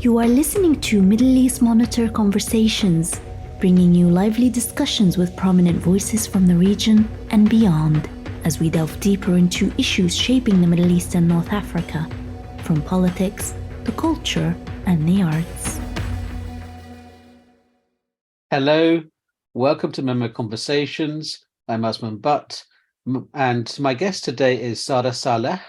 You are listening to Middle East Monitor Conversations, bringing you lively discussions with prominent voices from the region and beyond, as we delve deeper into issues shaping the Middle East and North Africa, from politics, the culture, and the arts. Hello, welcome to MEMO Conversations. I'm Asman Butt, and my guest today is Sara Saleh.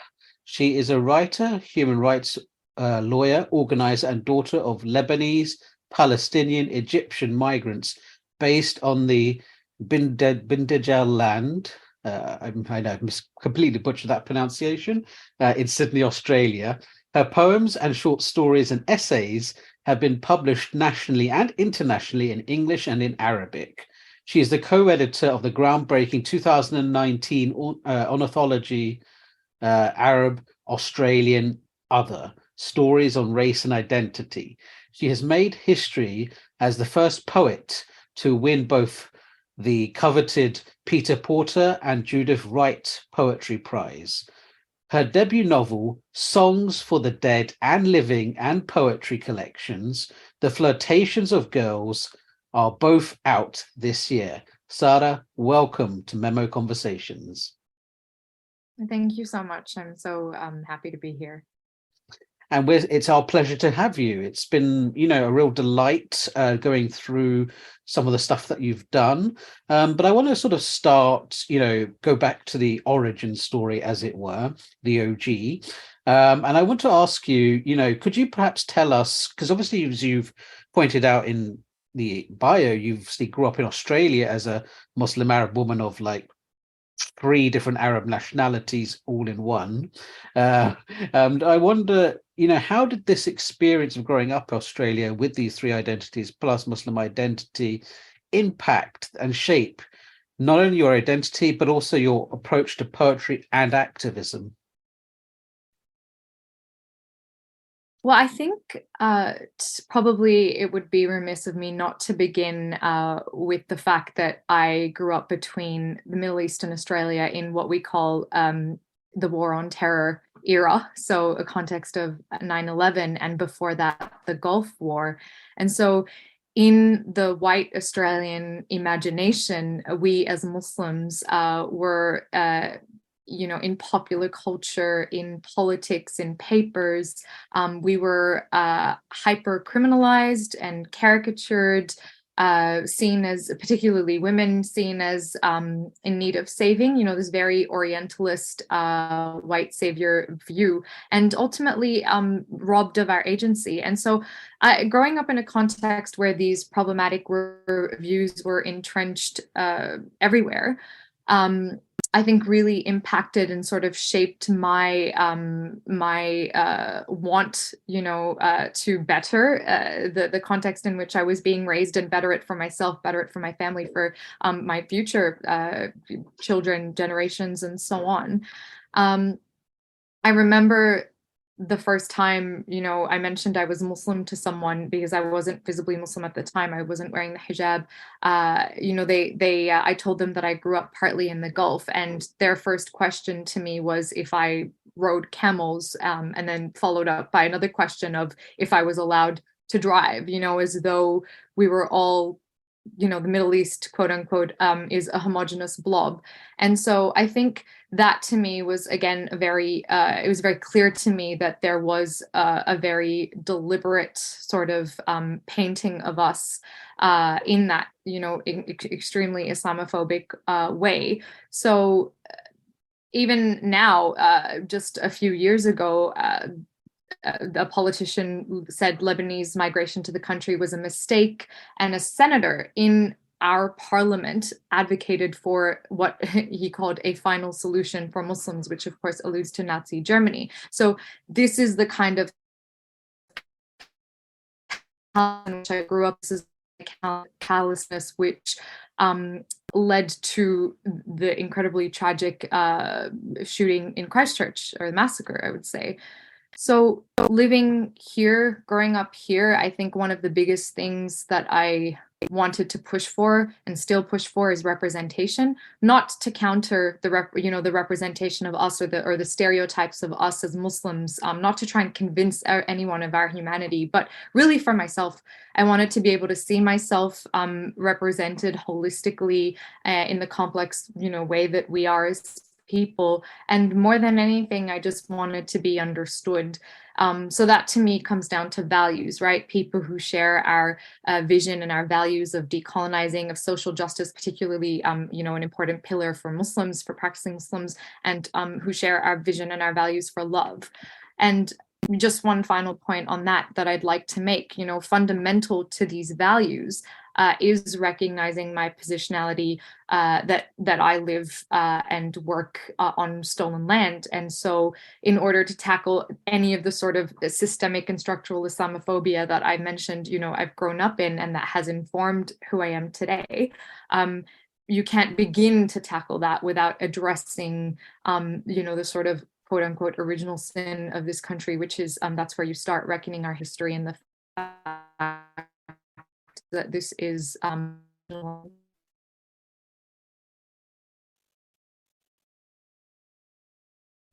She is a writer, human rights lawyer, organizer, and daughter of Lebanese-Palestinian-Egyptian migrants based on the Bidjigal land. I know I've completely butchered that pronunciation, in Sydney, Australia. Her poems and short stories and essays have been published nationally and internationally in English and in Arabic. She is the co-editor of the groundbreaking 2019 anthology, Arab, Australian, Other, Stories on Race and Identity. She has made history as the first poet to win both the coveted Peter Porter and Judith Wright Poetry Prize. Her debut novel, Songs for the Dead and Living and Poetry collections, The Flirtations of Girls, are both out this year. Sara, welcome to MEMO Conversations. Thank you so much. I'm so happy to be here. And it's our pleasure to have you. It's been, a real delight going through some of the stuff that you've done. But I want to sort of start, go back to the origin story, as it were, the OG. And I want to ask you, could you perhaps tell us, because obviously, as you've pointed out in the bio, you obviously grew up in Australia as a Muslim Arab woman of 3 different Arab nationalities all in one. And I wonder, how did this experience of growing up in Australia with these 3 identities plus Muslim identity impact and shape not only your identity, but also your approach to poetry and activism? Well, I think probably it would be remiss of me not to begin with the fact that I grew up between the Middle East and Australia in what we call the War on Terror era, so a context of 9/11, and before that, the Gulf War. And so in the white Australian imagination, we as Muslims were in popular culture, in politics, in papers, we were hyper criminalized and caricatured, seen as, particularly women, seen as in need of saving, this very Orientalist white savior view, and ultimately robbed of our agency. And so growing up in a context where these problematic views were entrenched everywhere, I think really impacted and sort of shaped my want, to better the context in which I was being raised, and better it for myself, better it for my family, for my future children, generations, and so on. I remember the first time, I mentioned I was Muslim to someone because I wasn't visibly Muslim at the time. I wasn't wearing the hijab. I told them that I grew up partly in the Gulf, and their first question to me was if I rode camels, and then followed up by another question of if I was allowed to drive, as though we were all, the Middle East, quote unquote, is a homogenous blob. And so I think that to me was, again, it was very clear to me that there was a very deliberate sort of painting of us in that, extremely Islamophobic way. So even now, just a few years ago, a politician said Lebanese migration to the country was a mistake, and a senator in our parliament advocated for what he called a final solution for Muslims, which of course alludes to Nazi Germany. So this is the kind of in which I grew up. This is callousness which led to the incredibly tragic shooting in Christchurch, or the massacre, I would say. So living here, growing up here, I think one of the biggest things that I wanted to push for and still push for is representation, not to counter the the representation of us or the stereotypes of us as Muslims, not to try and convince anyone of our humanity, but really for myself. I wanted to be able to see myself represented holistically in the complex, way that we are as people. And more than anything, I just wanted to be understood. So that to me comes down to values, right? People who share our vision and our values of decolonizing, of social justice, particularly, an important pillar for Muslims, for practicing Muslims, and who share our vision and our values for love. And just one final point on that I'd like to make, fundamental to these values is recognizing my positionality, that I live and work on stolen land. And so in order to tackle any of the sort of systemic and structural Islamophobia that I mentioned, I've grown up in and that has informed who I am today, you can't begin to tackle that without addressing, the sort of quote unquote original sin of this country, which is that's where you start reckoning our history and the fact that this is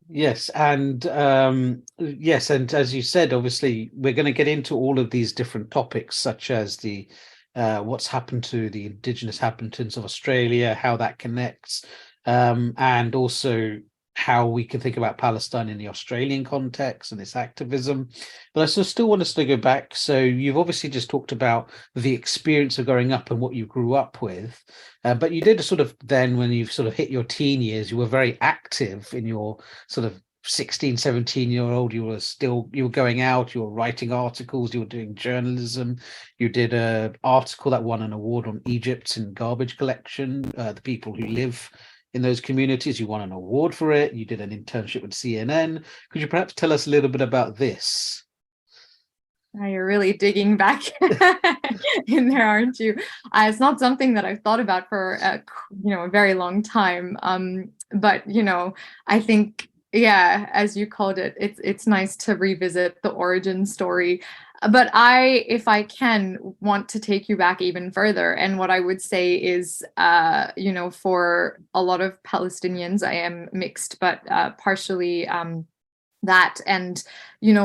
Yes, and yes, and as you said, obviously we're going to get into all of these different topics, such as the what's happened to the indigenous inhabitants of Australia, how that connects, and also how we can think about Palestine in the Australian context and its activism. But I still want us to go back. So you've obviously just talked about the experience of growing up and what you grew up with, but you did sort of then, when you've sort of hit your teen years, you were very active in your sort of 16, 17-year-old. You were going out, you were writing articles, you were doing journalism. You did an article that won an award on Egypt in garbage collection, the people who live in those communities. You won an award for it. You did an internship with CNN. Could you perhaps tell us a little bit about this? Now you're really digging back in there, aren't you? It's not something that I've thought about for a very long time. But I think, yeah, as you called it, it's nice to revisit the origin story. But if I can, want to take you back even further. And what I would say is, for a lot of Palestinians, I am mixed, but partially that. And,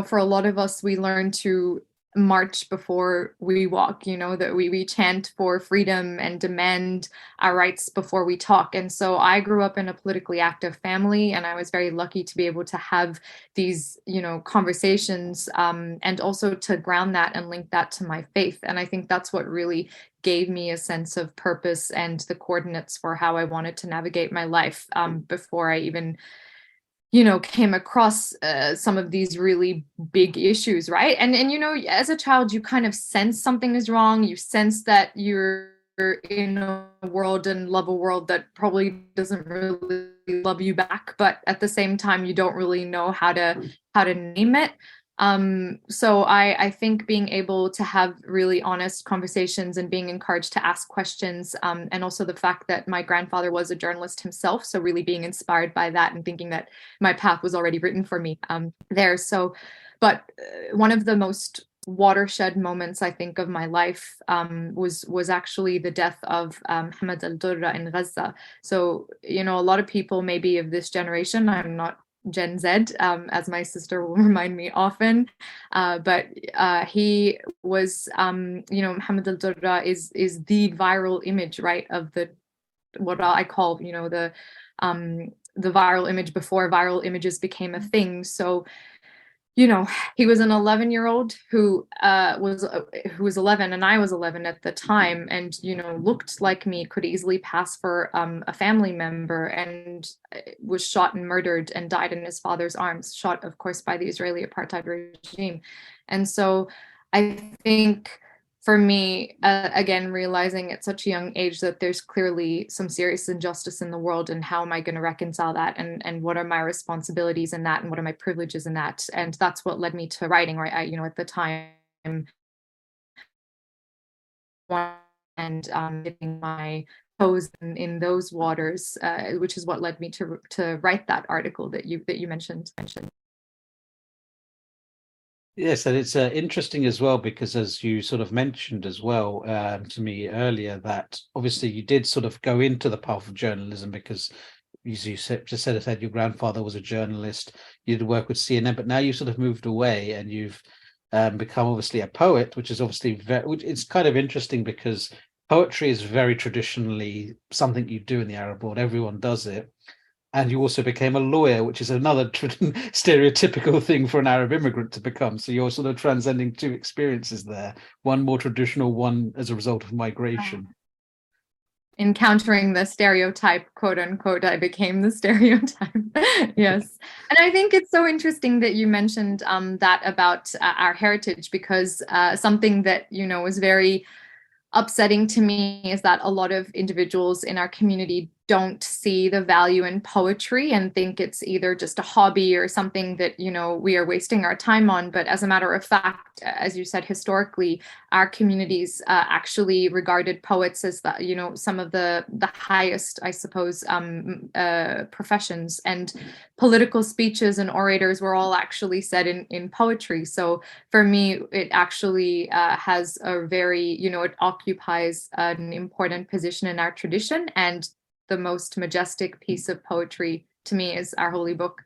for a lot of us, we learn to march before we walk, that we chant for freedom and demand our rights before we talk. And so I grew up in a politically active family, and I was very lucky to be able to have these, conversations, and also to ground that and link that to my faith. And I think that's what really gave me a sense of purpose and the coordinates for how I wanted to navigate my life, before I even came across some of these really big issues, right? And as a child, you kind of sense something is wrong. You sense that you're in a world and love a world that probably doesn't really love you back, but at the same time, you don't really know how to name it. So I think being able to have really honest conversations and being encouraged to ask questions, and also the fact that my grandfather was a journalist himself, so really being inspired by that and thinking that my path was already written for me there. So, but one of the most watershed moments, I think, of my life was actually the death of Hamad al-Durra in Gaza. So, a lot of people maybe of this generation, I'm not Gen Z, as my sister will remind me often, but he was, Mohammed al-Durra is the viral image, right, of what I call, the viral image before viral images became a thing. So, he was an 11-year-old who was 11, and I was 11 at the time, and looked like me, could easily pass for a family member, and was shot and murdered and died in his father's arms, shot, of course, by the Israeli apartheid regime. And so I think, for me, again, realizing at such a young age that there's clearly some serious injustice in the world, and how am I going to reconcile that, and what are my responsibilities in that, and what are my privileges in that, and that's what led me to writing, right? At the time, and dipping my toes in those waters, which is what led me to write that article that you mentioned. Yes, and it's interesting as well because, as you sort of mentioned as well to me earlier, that obviously you did sort of go into the path of journalism because, as you said your grandfather was a journalist. You did work with CNN, but now you sort of moved away and you've become obviously a poet, which is obviously it's kind of interesting because poetry is very traditionally something you do in the Arab world. Everyone does it. And you also became a lawyer, which is another stereotypical thing for an Arab immigrant to become. So you're sort of transcending two experiences there, one more traditional, one as a result of migration. Encountering the stereotype, quote unquote, I became the stereotype. Yes. And I think it's so interesting that you mentioned that about our heritage, because something that, was very upsetting to me is that a lot of individuals in our community don't see the value in poetry and think it's either just a hobby or something that, we are wasting our time on. But as a matter of fact, as you said, historically, our communities actually regarded poets as some of the highest, I suppose, professions, and political speeches and orators were all actually said in poetry. So for me, it actually has a very, it occupies an important position in our tradition. And the most majestic piece of poetry to me is our holy book.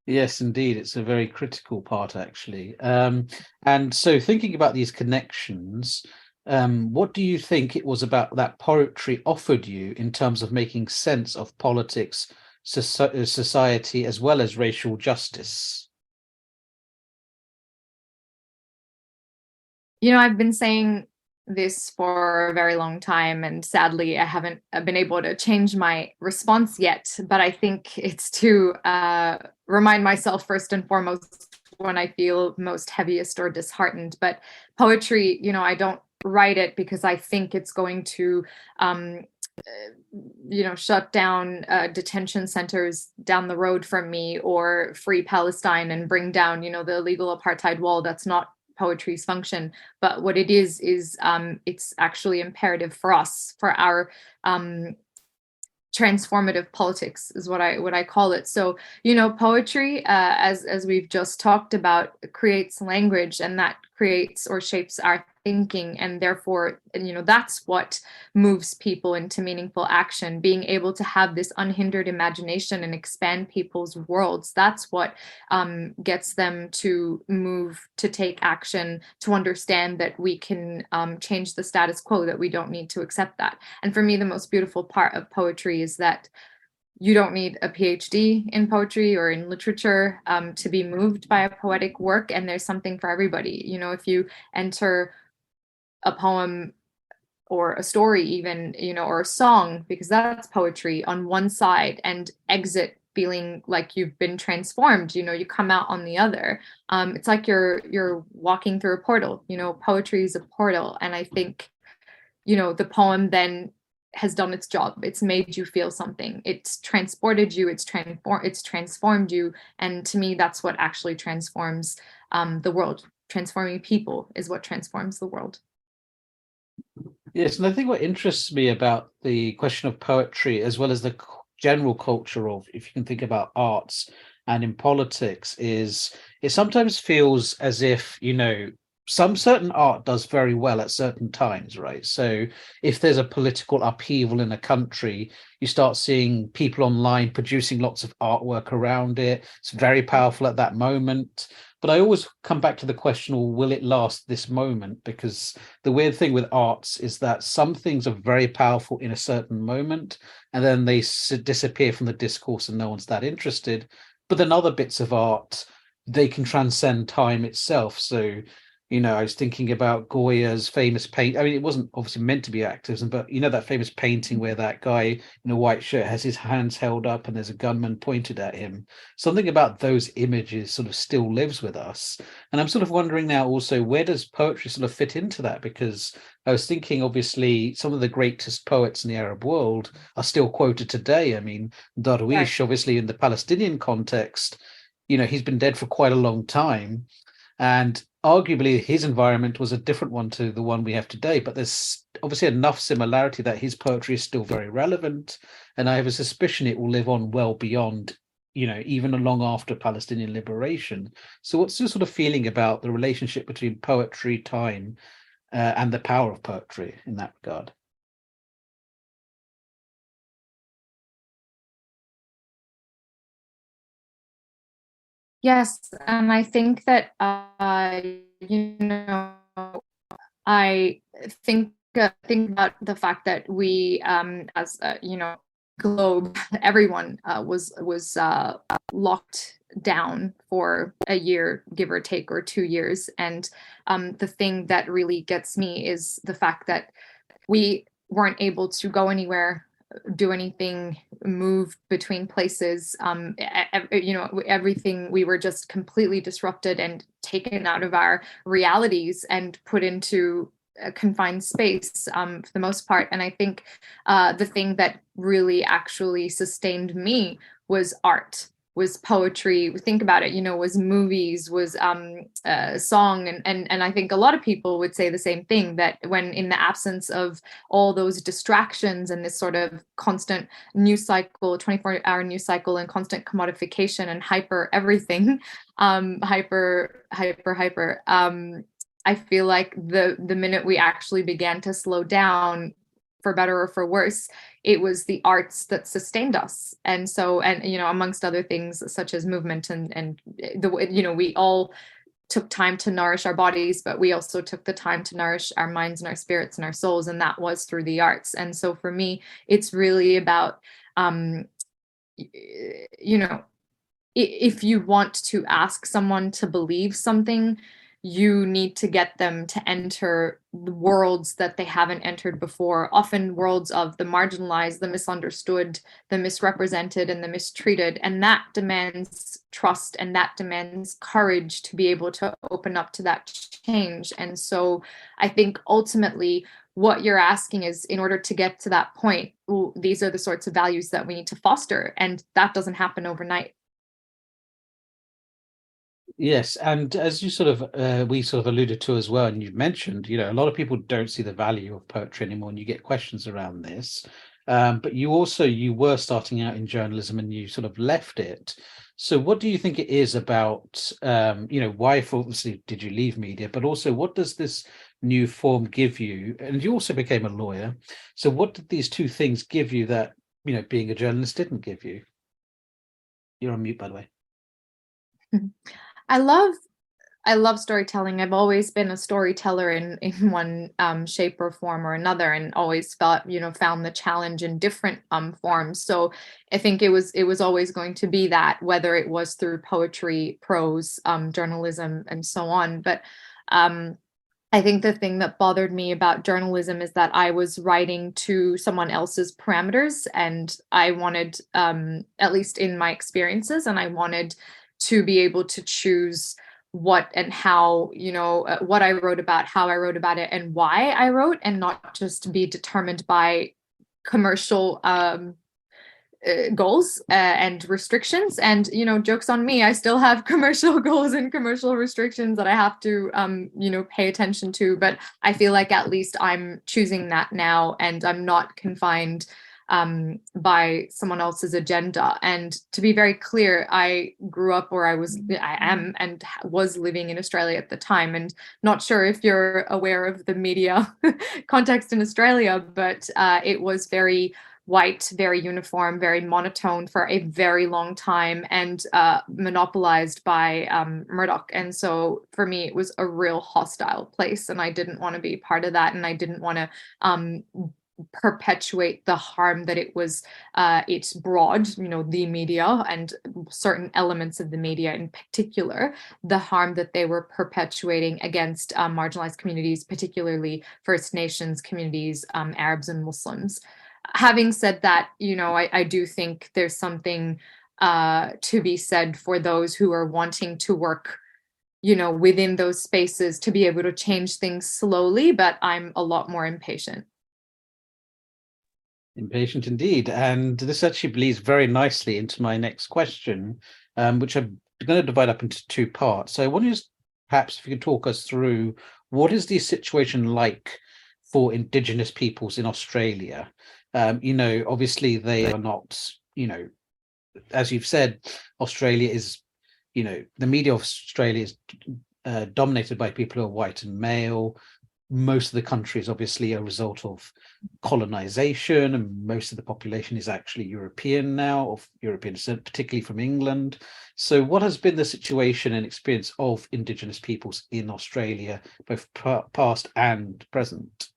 Yes, indeed. It's a very critical part, actually. And so thinking about these connections, what do you think it was about that poetry offered you in terms of making sense of politics, society, as well as racial justice? I've been saying this for a very long time, and sadly, I haven't been able to change my response yet. But I think it's to remind myself first and foremost when I feel most heaviest or disheartened. But poetry, I don't write it because I think it's going to shut down detention centers down the road from me, or free Palestine and bring down, the illegal apartheid wall. That's not poetry's function. But what it is it's actually imperative for us, for our transformative politics is what I call it. So, poetry, as we've just talked about, creates language, and that creates or shapes our thinking, and therefore, that's what moves people into meaningful action. Being able to have this unhindered imagination and expand people's worlds, that's what gets them to move, to take action, to understand that we can change the status quo, that we don't need to accept that. And for me, the most beautiful part of poetry is that you don't need a PhD in poetry or in literature to be moved by a poetic work, and there's something for everybody. If you enter a poem or a story even, or a song, because that's poetry, on one side, and exit feeling like you've been transformed, you come out on the other. It's like you're walking through a portal. Poetry is a portal. And I think, the poem then has done its job. It's made you feel something. It's transported you. It's transformed you. And to me, that's what actually transforms the world. Transforming people is what transforms the world. Yes, and I think what interests me about the question of poetry, as well as the general culture of, if you can think about arts and in politics, is it sometimes feels as if, some certain art does very well at certain times, right? So if there's a political upheaval in a country, you start seeing people online producing lots of artwork around it. It's very powerful at that moment. But I always come back to the question, well, will it last this moment? Because the weird thing with arts is that some things are very powerful in a certain moment, and then they disappear from the discourse and no one's that interested. But then other bits of art, they can transcend time itself. So I was thinking about Goya's famous paint. I mean, it wasn't obviously meant to be activism, but that famous painting where that guy in a white shirt has his hands held up and there's a gunman pointed at him. Something about those images sort of still lives with us. And I'm sort of wondering now also, where does poetry sort of fit into that? Because I was thinking, obviously, some of the greatest poets in the Arab world are still quoted today. I mean, Darwish, obviously, in the Palestinian context, he's been dead for quite a long time. And arguably his environment was a different one to the one we have today, but there's obviously enough similarity that his poetry is still very relevant, and I have a suspicion it will live on well beyond even long after Palestinian liberation. So what's your sort of feeling about the relationship between poetry, time, and the power of poetry in that regard? Yes, and I think that you know, I think about the fact that we, as globe, everyone was locked down for a year, give or take, or 2 years. And the thing that really gets me is the fact that we weren't able to go anywhere, do anything, move between places. Everything, we were just completely disrupted and taken out of our realities and put into a confined space, for the most part. And I think the thing that really actually sustained me was art, was poetry. Think about it, was movies, was song. And I think a lot of people would say the same thing, that when in the absence of all those distractions and this sort of constant news cycle, 24-hour news cycle, and constant commodification and hyper everything, hyper, I feel like the minute we actually began to slow down, for better or for worse, it was the arts that sustained us. And so, and amongst other things such as movement, and we all took time to nourish our bodies, but we also took the time to nourish our minds and our spirits and our souls, and that was through the arts. And so for me, it's really about if you want to ask someone to believe something, you need to get them to enter the worlds that they haven't entered before, often worlds of the marginalized, the misunderstood, the misrepresented, and the mistreated. And that demands trust, and that demands courage to be able to open up to that change. And so I think ultimately what you're asking is, in order to get to that point, these are the sorts of values that we need to foster. And that doesn't happen overnight. Yes, and as you we sort of alluded to as well, and you've mentioned, a lot of people don't see the value of poetry anymore, and you get questions around this. But you were starting out in journalism, and you sort of left it. So what do you think it is about, why, obviously, did you leave media, but also what does this new form give you? And you also became a lawyer. So what did these two things give you that, being a journalist didn't give you? You're on mute, by the way. I love storytelling. I've always been a storyteller in one shape or form or another, and always found the challenge in different forms. So I think it was always going to be that, whether it was through poetry, prose, journalism, and so on. But I think the thing that bothered me about journalism is that I was writing to someone else's parameters, and I wanted, at least in my experiences, and I wanted to be able to choose what and how, what I wrote about, how I wrote about it, and why I wrote, and not just be determined by commercial goals and restrictions. And jokes on me, I still have commercial goals and commercial restrictions that I have to pay attention to. But I feel like at least I'm choosing that now, and I'm not confined by someone else's agenda. And to be very clear, I grew up where I am and was living in Australia at the time. And not sure if you're aware of the media context in Australia, but it was very white, very uniform, very monotone for a very long time, and monopolized by Murdoch. And so for me, it was a real hostile place, and I didn't want to be part of that. And I didn't want to perpetuate the harm that it brought, the media and certain elements of the media in particular, the harm that they were perpetuating against marginalized communities, particularly First Nations communities, Arabs and Muslims. Having said that, I do think there's something to be said for those who are wanting to work within those spaces, to be able to change things slowly, but I'm a lot more impatient. Impatient indeed. And this actually bleeds very nicely into my next question, which I'm going to divide up into two parts. So I want to just, perhaps if you could talk us through, what is the situation like for Indigenous peoples in Australia? Obviously they are not, as you've said, Australia is, the media of Australia is dominated by people who are white and male. Most of the country is obviously a result of colonization, and most of the population is actually European now, of European descent, particularly from England. So what has been the situation and experience of Indigenous peoples in Australia, both past and present?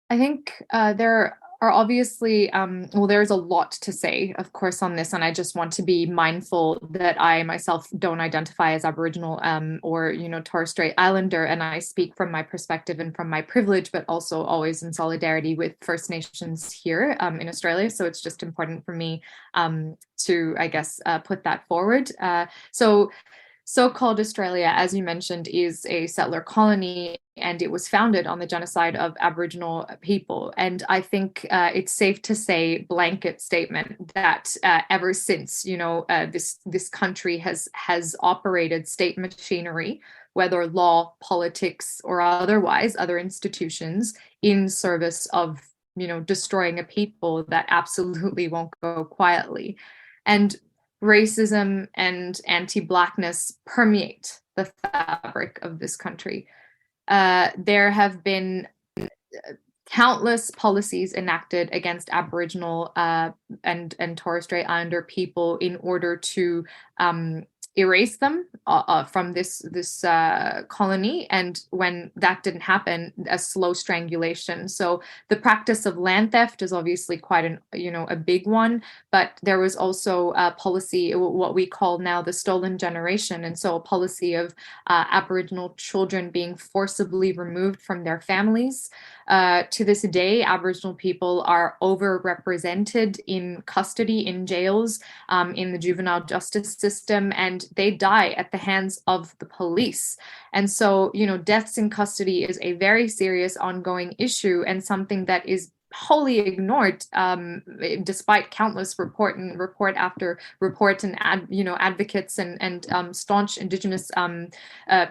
I think there are obviously, well, there's a lot to say, of course, on this, and I just want to be mindful that I myself don't identify as Aboriginal or, Torres Strait Islander, and I speak from my perspective and from my privilege, but also always in solidarity with First Nations here in Australia. So it's just important for me to, I guess, put that forward. So-called Australia, as you mentioned, is a settler colony, and it was founded on the genocide of Aboriginal people. And I think it's safe to say, blanket statement, that ever since, this country has operated state machinery, whether law, politics, or otherwise, other institutions, in service of, destroying a people that absolutely won't go quietly. And racism and anti-Blackness permeate the fabric of this country. There have been countless policies enacted against Aboriginal and Torres Strait Islander people in order to erase them from this colony, and when that didn't happen, a slow strangulation. So the practice of land theft is obviously quite a big one, but there was also a policy, what we call now the stolen generation, and so a policy of Aboriginal children being forcibly removed from their families. To this day, Aboriginal people are overrepresented in custody, in jails, in the juvenile justice system, and they die at the hands of the police. And so, deaths in custody is a very serious ongoing issue, and something that is wholly ignored, despite countless report after report, and advocates and staunch Indigenous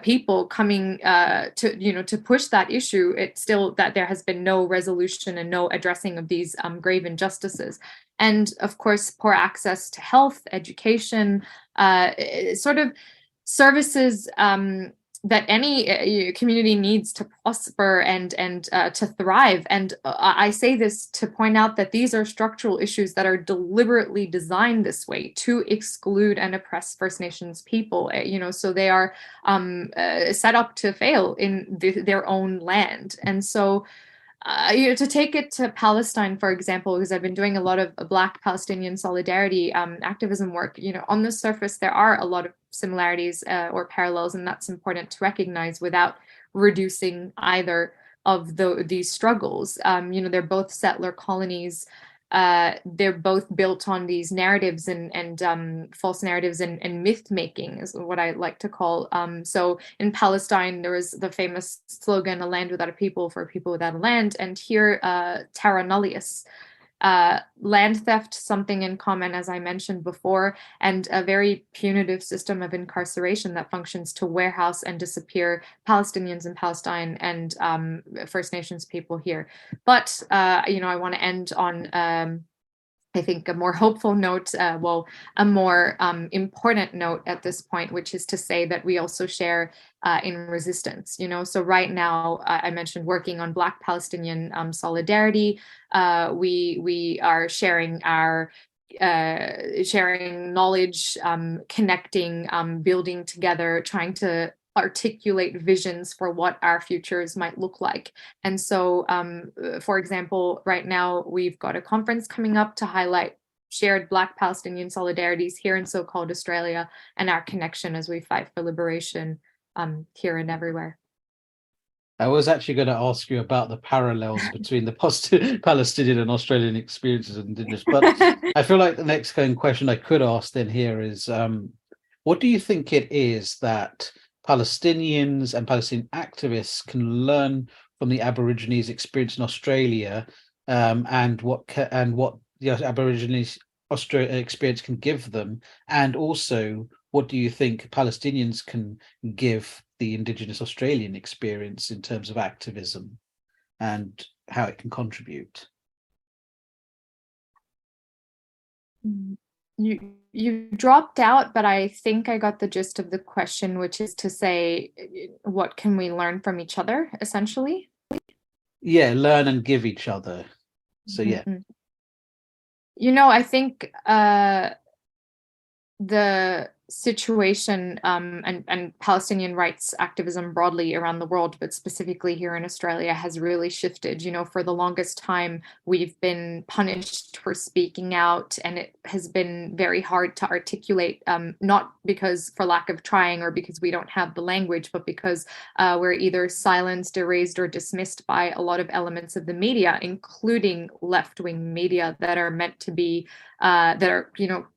people coming to push that issue. It's still that there has been no resolution and no addressing of these grave injustices. And of course, poor access to health, education, sort of services that any community needs to prosper and to thrive. And I say this to point out that these are structural issues that are deliberately designed this way to exclude and oppress First Nations people. So they are set up to fail in their own land. And so to take it to Palestine, for example, because I've been doing a lot of Black Palestinian solidarity activism work, on the surface, there are a lot of similarities or parallels, and that's important to recognize without reducing either of these struggles. They're both settler colonies. They're both built on these narratives and false narratives and myth making is what I like to call. So in Palestine, there was the famous slogan, "A land without a people for a people without a land." And here, terra nullius, land theft, something in common, as I mentioned before, and a very punitive system of incarceration that functions to warehouse and disappear Palestinians in Palestine and First Nations people here. But, I want to end on, I think, a more hopeful note, a more important note at this point, which is to say that we also share in resistance. So right now, I mentioned working on Black Palestinian solidarity. We are sharing sharing knowledge, connecting, building together, trying to articulate visions for what our futures might look like. And so, for example, right now we've got a conference coming up to highlight shared Black Palestinian solidarities here in so-called Australia and our connection as we fight for liberation here and everywhere. I was actually going to ask you about the parallels between the Palestinian and Australian experiences of Indigenous, but I feel like the next question I could ask then here is, what do you think it is that Palestinians and Palestinian activists can learn from the Aborigines' experience in Australia, and what the Aborigines' Australia experience can give them, and also what do you think Palestinians can give the Indigenous Australian experience in terms of activism and how it can contribute? You dropped out, but I think I got the gist of the question, which is to say, what can we learn from each other, essentially? Yeah, learn and give each other. So yeah. I think the situation and Palestinian rights activism broadly around the world, but specifically here in Australia, has really shifted. For the longest time, we've been punished for speaking out, and it has been very hard to articulate, not because for lack of trying or because we don't have the language, but because we're either silenced, erased, or dismissed by a lot of elements of the media, including left-wing media that are meant to be that are,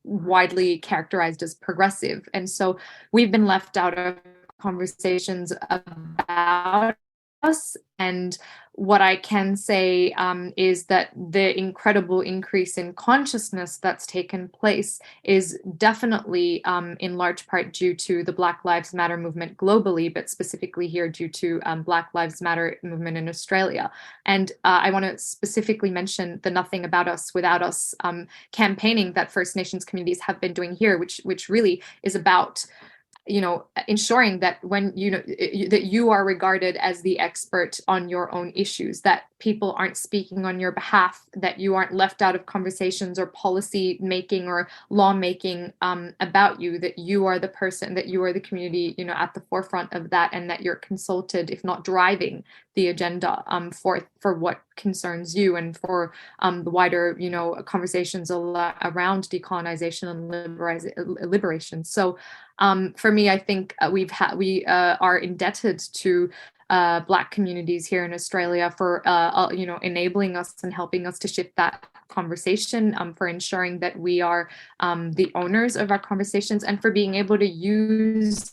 widely characterized as progressive. And so we've been left out of conversations about us. And what I can say is that the incredible increase in consciousness that's taken place is definitely in large part due to the Black Lives Matter movement globally, but specifically here due to Black Lives Matter movement in Australia. And I want to specifically mention the Nothing About Us Without Us campaigning that First Nations communities have been doing here, which really is about ensuring that when that you are regarded as the expert on your own issues, that people aren't speaking on your behalf, that you aren't left out of conversations or policy making or law making about you, that you are the person, that you are the community, at the forefront of that, and that you're consulted, if not driving the agenda for what concerns you and for the wider, conversations around decolonization and liberation. So for me, I think we are indebted to Black communities here in Australia for enabling us and helping us to shift that conversation, for ensuring that we are the owners of our conversations, and for being able to use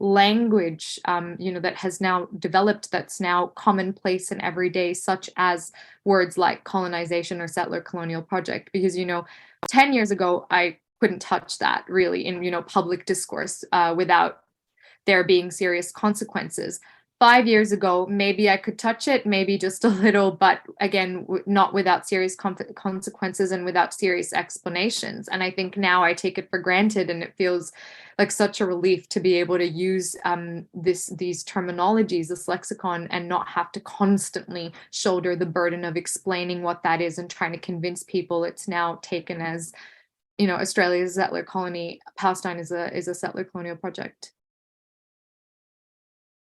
language that has now developed, that's now commonplace and everyday, such as words like colonization or settler colonial project. Because 10 years ago I couldn't touch that really in public discourse without there being serious consequences. 5 years ago, maybe I could touch it, maybe just a little, but again, not without serious consequences and without serious explanations. And I think now I take it for granted, and it feels like such a relief to be able to use these terminologies, this lexicon, and not have to constantly shoulder the burden of explaining what that is and trying to convince people it's now taken as, Australia is a settler colony, Palestine is a settler colonial project.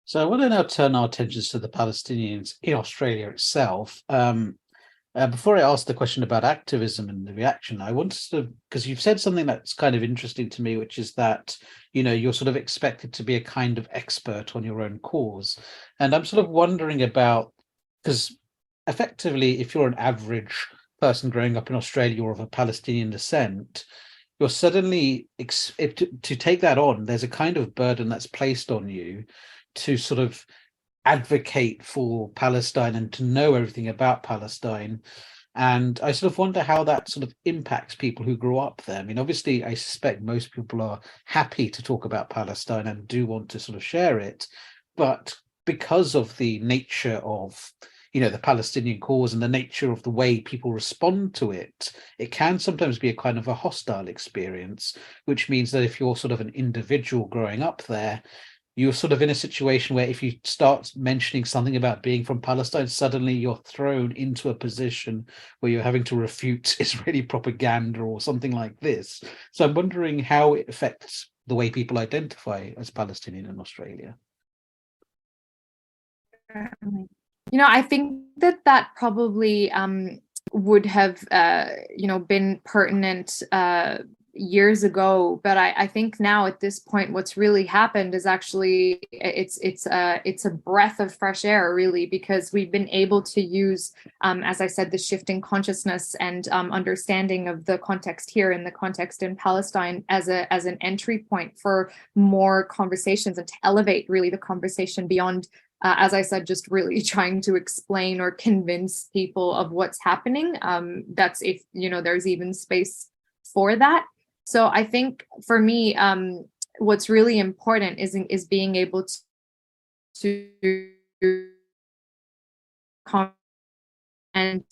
So I want to now turn our attentions to the Palestinians in Australia itself. Before I ask the question about activism and the reaction, I wanted to, because you've said something that's kind of interesting to me, which is that, you're sort of expected to be a kind of expert on your own cause. And I'm sort of wondering about, because effectively, if you're an average person growing up in Australia or of a Palestinian descent, you're suddenly, to take that on, there's a kind of burden that's placed on you to sort of advocate for Palestine and to know everything about Palestine. And I sort of wonder how that sort of impacts people who grew up there. I mean, obviously, I suspect most people are happy to talk about Palestine and do want to sort of share it. But because of the nature of, the Palestinian cause and the nature of the way people respond to it, it can sometimes be a kind of a hostile experience, which means that if you're sort of an individual growing up there, you're sort of in a situation where if you start mentioning something about being from Palestine, suddenly you're thrown into a position where you're having to refute Israeli propaganda or something like this. So I'm wondering how it affects the way people identify as Palestinian in Australia. I think that probably would have been pertinent years ago, but I think now at this point what's really happened is actually it's a breath of fresh air, really, because we've been able to use, as I said, the shift in consciousness and understanding of the context here and the context in Palestine as an entry point for more conversations and to elevate really the conversation beyond, as I said, just really trying to explain or convince people of what's happening. That's if there's even space for that. So I think for me, what's really important is being able to and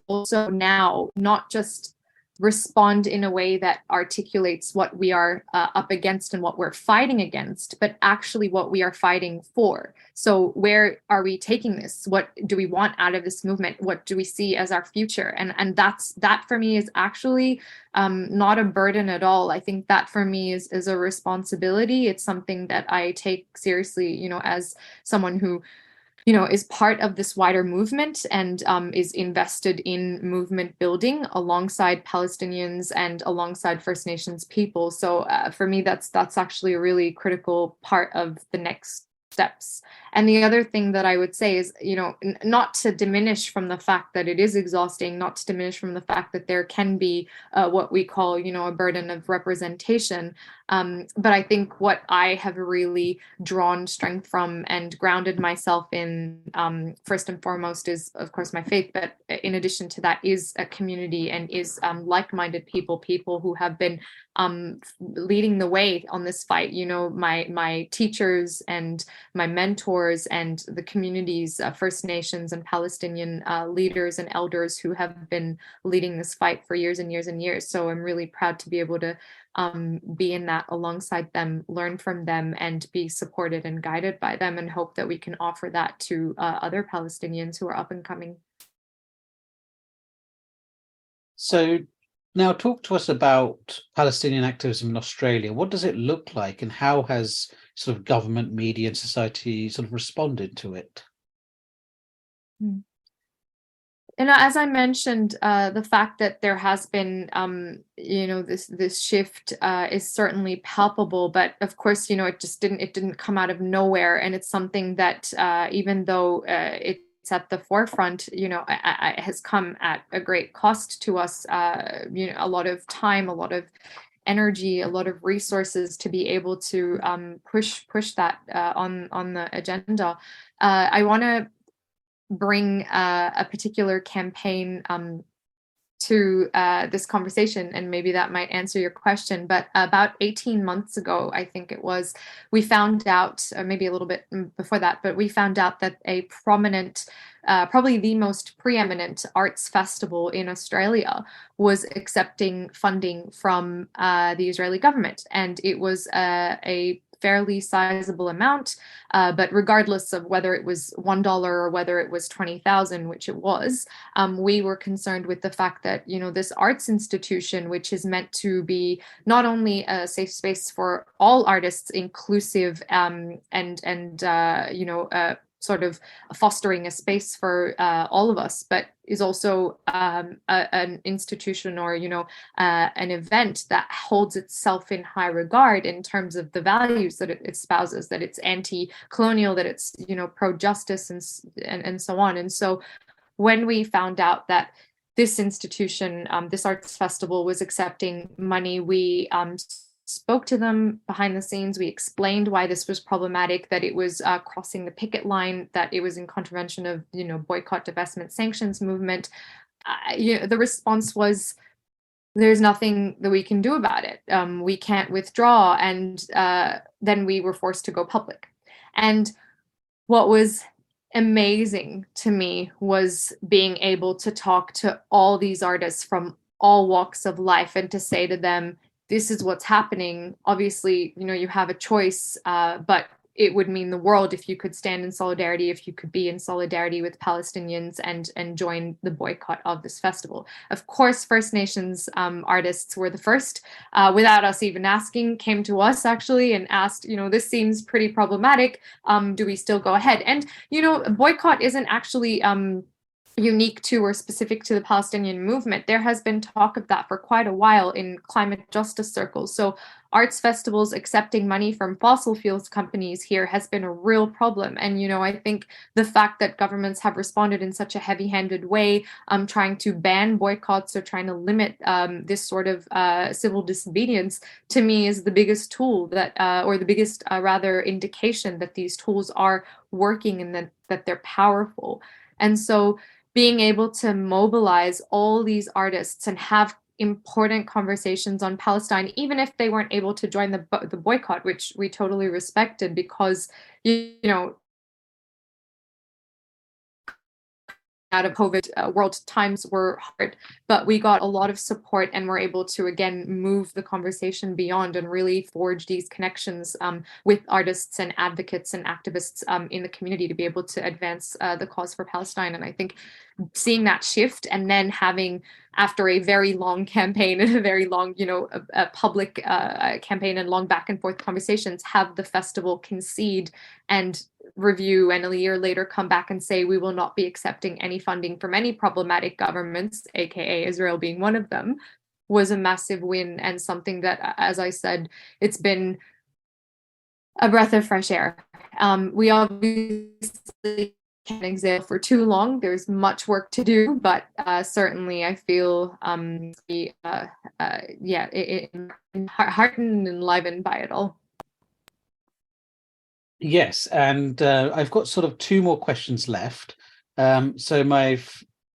also now not just respond in a way that articulates what we are up against and what we're fighting against, but actually what we are fighting for. So where are we taking this? What do we want out of this movement? What do we see as our future? And that for me is actually not a burden at all. I think that for me is a responsibility. It's something that I take seriously, you know, as someone who, you know, is part of this wider movement and is invested in movement building alongside Palestinians and alongside First Nations people. So for me, that's actually a really critical part of the next steps. And the other thing that I would say is, you know, not to diminish from the fact that it is exhausting, not to diminish from the fact that there can be what we call, you know, a burden of representation. But I think what I have really drawn strength from and grounded myself in, first and foremost, is, of course, my faith. But in addition to that, is a community and is like-minded people who have been leading the way on this fight. You know, my teachers and my mentors and the communities, First Nations and Palestinian leaders and elders who have been leading this fight for years and years and years. So I'm really proud to be able to be in that alongside them, learn from them, and be supported and guided by them, and hope that we can offer that to other Palestinians who are up and coming. So now talk to us about Palestinian activism in Australia. What does it look like, and how has sort of government, media and society sort of responded to it? And as I mentioned, the fact that there has been, you know, this shift is certainly palpable. But of course, you know, it didn't come out of nowhere, and it's something that even though it's at the forefront, you know, it has come at a great cost to us. You know, a lot of time, a lot of energy, a lot of resources to be able to push that on the agenda. I want to bring a particular campaign to this conversation, and maybe that might answer your question. But about 18 months ago, I think it was, we found out, maybe a little bit before that, but we found out that a prominent, probably the most preeminent arts festival in Australia was accepting funding from the Israeli government. And it was a fairly sizable amount, but regardless of whether it was $1 or whether it was 20,000, which it was, we were concerned with the fact that, you know, this arts institution, which is meant to be not only a safe space for all artists, inclusive and you know, sort of fostering a space for all of us, but is also an institution or, you know, an event that holds itself in high regard in terms of the values that it espouses, that it's anti-colonial, that it's, you know, pro-justice and so on. And so when we found out that this institution, this arts festival, was accepting money, we spoke to them behind the scenes. We explained why this was problematic, that it was crossing the picket line, that it was in contravention of, you know, boycott, divestment, sanctions movement. You know, the response was, there's nothing that we can do about it. We can't withdraw. And then we were forced to go public. And what was amazing to me was being able to talk to all these artists from all walks of life and to say to them, this is what's happening. Obviously, you know, you have a choice, but it would mean the world if you could stand in solidarity, if you could be in solidarity with Palestinians and join the boycott of this festival. Of course, First Nations artists were the first, without us even asking, came to us actually and asked, you know, this seems pretty problematic. Do we still go ahead? And, you know, boycott isn't actually unique to or specific to the Palestinian movement. There has been talk of that for quite a while in climate justice circles. So arts festivals accepting money from fossil fuels companies here has been a real problem. And, you know, I think the fact that governments have responded in such a heavy-handed way, trying to ban boycotts or trying to limit this sort of civil disobedience, to me is the biggest tool that, or the biggest rather indication that these tools are working and that they're powerful. And so being able to mobilize all these artists and have important conversations on Palestine, even if they weren't able to join the boycott, which we totally respected, because, you know, out of COVID world, times were hard, but we got a lot of support and were able to again move the conversation beyond and really forge these connections with artists and advocates and activists in the community to be able to advance the cause for Palestine. And I think seeing that shift, and then having, after a very long campaign and a very long, a public campaign and long back and forth conversations, have the festival concede and review, and a year later come back and say we will not be accepting any funding from any problematic governments, aka Israel being one of them, was a massive win, and something that, as I said, it's been a breath of fresh air. We obviously can't exist for too long. There's much work to do, but certainly I feel heartened and enlivened by it all. Yes, and I've got sort of two more questions left. So my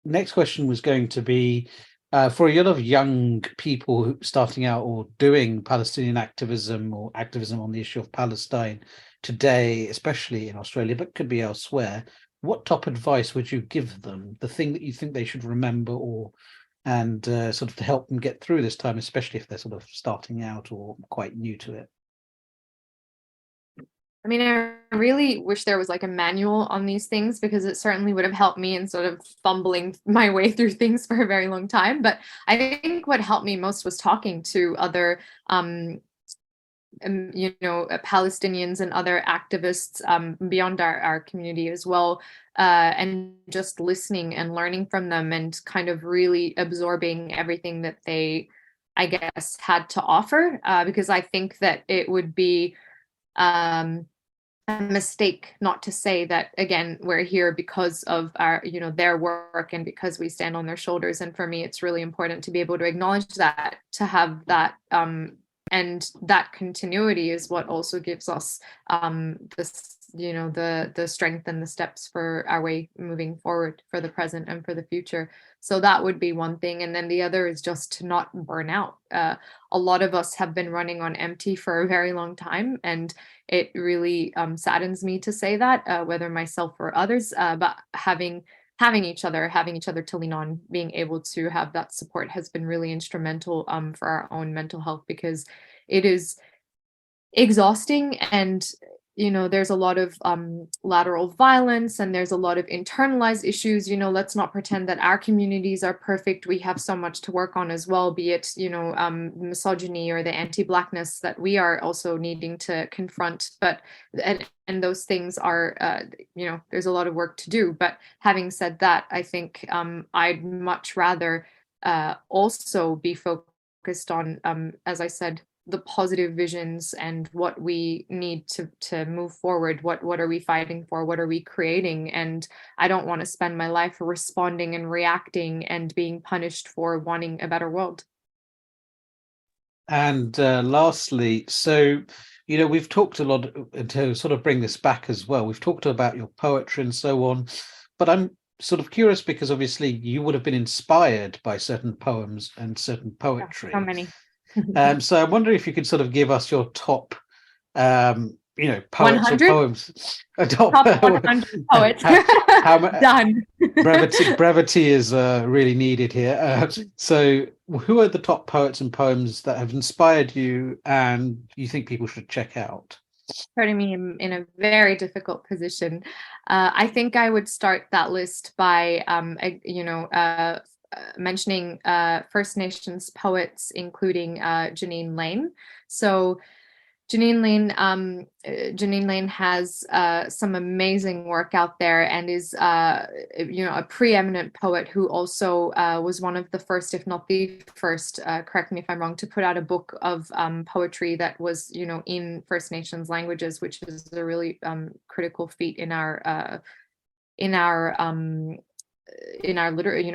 next question was going to be, for a lot of young people starting out or doing Palestinian activism or activism on the issue of Palestine today, especially in Australia, but could be elsewhere, what top advice would you give them? The thing that you think they should remember, and sort of to help them get through this time, especially if they're sort of starting out or quite new to it? I mean, I really wish there was like a manual on these things, because it certainly would have helped me in sort of fumbling my way through things for a very long time. But I think what helped me most was talking to other, Palestinians and other activists beyond our community as well, and just listening and learning from them, and kind of really absorbing everything that they, I guess, had to offer, because I think that it would be a mistake not to say that, again, we're here because of our, their work, and because we stand on their shoulders. And for me, it's really important to be able to acknowledge that, to have that, and that continuity is what also gives us this, the strength and the steps for our way moving forward, for the present and for the future. So that would be one thing. And then the other is just to not burn out. A lot of us have been running on empty for a very long time, and it really saddens me to say that, whether myself or others, but having each other to lean on, being able to have that support has been really instrumental for our own mental health, because it is exhausting. And there's a lot of lateral violence, and there's a lot of internalized issues. Let's not pretend that our communities are perfect. We have so much to work on as well, be it misogyny or the anti-Blackness that we are also needing to confront. But and those things are there's a lot of work to do. But having said that, I think I'd much rather also be focused on, as I said, the positive visions and what we need to move forward. What are we fighting for? What are we creating? And I don't want to spend my life responding and reacting and being punished for wanting a better world. And lastly, so, we've talked a lot, to sort of bring this back as well. We've talked about your poetry and so on, but I'm sort of curious, because obviously you would have been inspired by certain poems and certain poetry. So many. So I'm wondering if you could sort of give us your top, poets 100? or poems. Top 100 poets. Done. brevity is really needed here. So who are the top poets and poems that have inspired you and you think people should check out? Putting me in a very difficult position. I think I would start that list by, mentioning First Nations poets, including Janine Lane. So Janine Lane has some amazing work out there, and is a preeminent poet who also was one of the first, if not the first, correct me if I'm wrong, to put out a book of poetry that was in First Nations languages, which is a really critical feat in our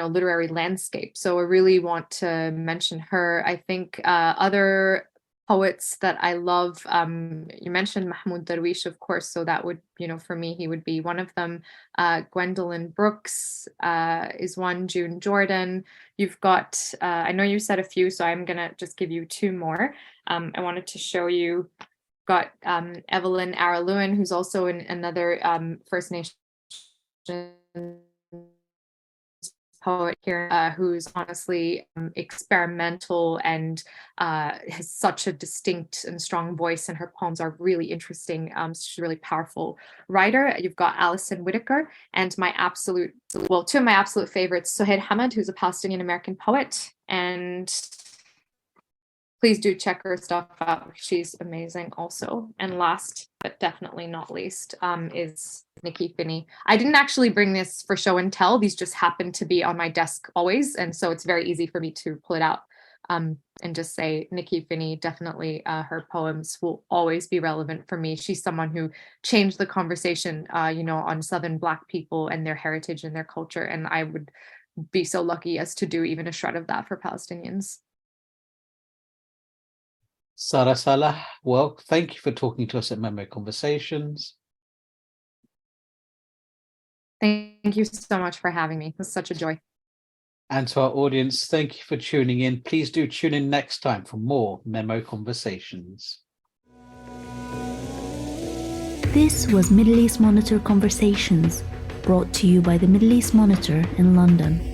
literary landscape. So I really want to mention her. I think other poets that I love, you mentioned Mahmoud Darwish, of course, so that would, for me, he would be one of them. Gwendolyn Brooks is one, June Jordan. You've got, I know you said a few, so I'm gonna just give you two more. I wanted to show you, got Evelyn Araluen, who's also another First Nation poet here who's honestly experimental and has such a distinct and strong voice, and her poems are really interesting. She's a really powerful writer. You've got Alison Whitaker, and two of my absolute favorites, Sohail Hamad, who's a Palestinian-American poet, and please do check her stuff out. She's amazing also. And last, but definitely not least, is Nikki Finney. I didn't actually bring this for show and tell. These just happen to be on my desk always. And so it's very easy for me to pull it out and just say Nikki Finney, definitely her poems will always be relevant for me. She's someone who changed the conversation, on Southern Black people and their heritage and their culture. And I would be so lucky as to do even a shred of that for Palestinians. Sara Saleh, well, thank you for talking to us at MEMO Conversations. Thank you so much for having me. It was such a joy. And to our audience, thank you for tuning in. Please do tune in next time for more MEMO Conversations. This was Middle East Monitor Conversations, brought to you by the Middle East Monitor in London.